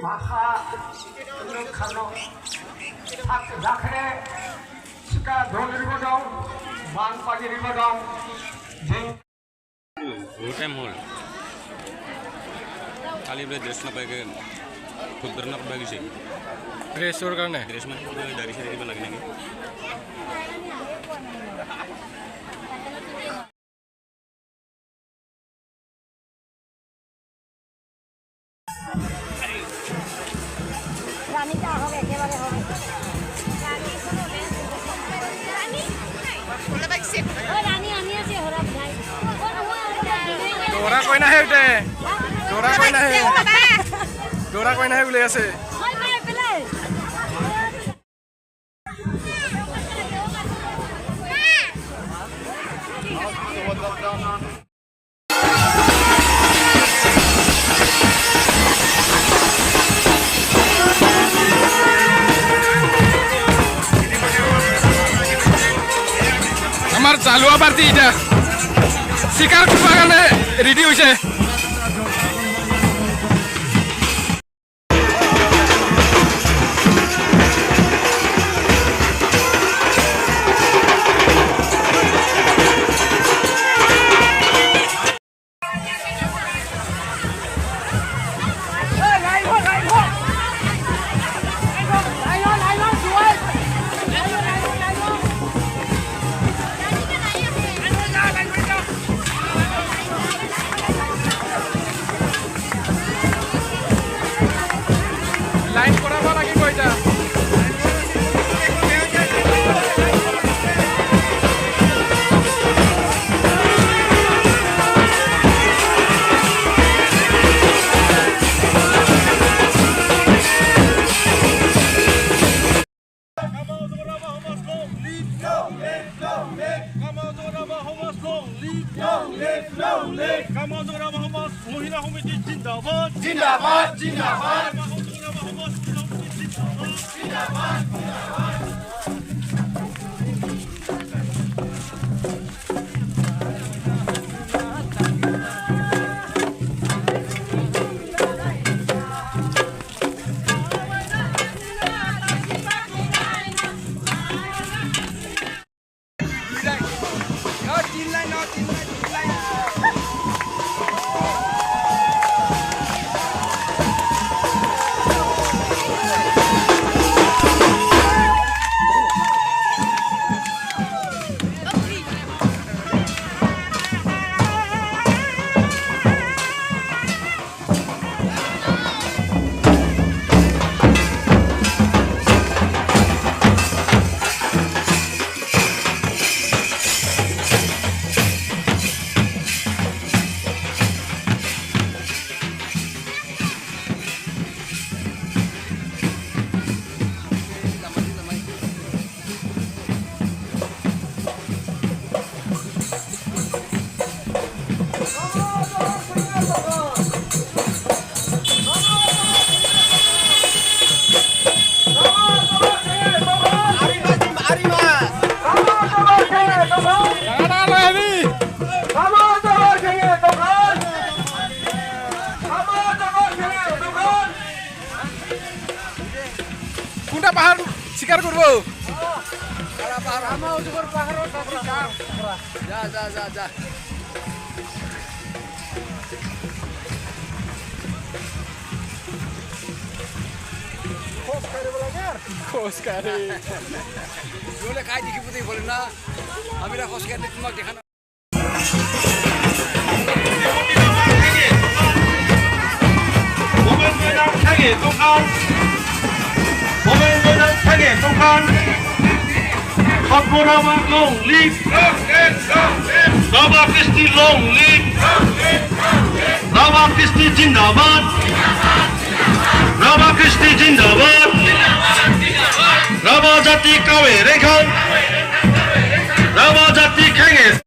भाषा खानो हाथ जाखरे सिका धोलिरबो दं मान पागिरिबो दं जों टाइम हल खाली बे ड्रेस ना पाएगे खुद ना पाएगी से ड्रेस और करने ड्रेस में दाढ़ी से देखने लगने की রানী টা হবে একেবারে হবে রানী আমি আছি হরা ভাই डोरा कोई ना है उठे डोरा कोई ना है डोरा कोई ना है बोले ऐसे আমার চালুয়া পার্টি এটা শিকার করবার কারণে রেডি হয়েছে লাইন করাব লাগিব এটা মহিলা সমিতি জিন্দাবাদ जिंदाबाद जिंदाबाद কোনটা পাহাড় শিকার করবো যা যা যা যা খোঁজ করে বলে কাই দেখি বুঝি বলে না আমি খোঁজ করে তোমাকে দেখানো Rama long live Rama Kristi long live Rama Kristi Jindabad Rama Kristi Jindabad Rama Jati Kawe Rekhan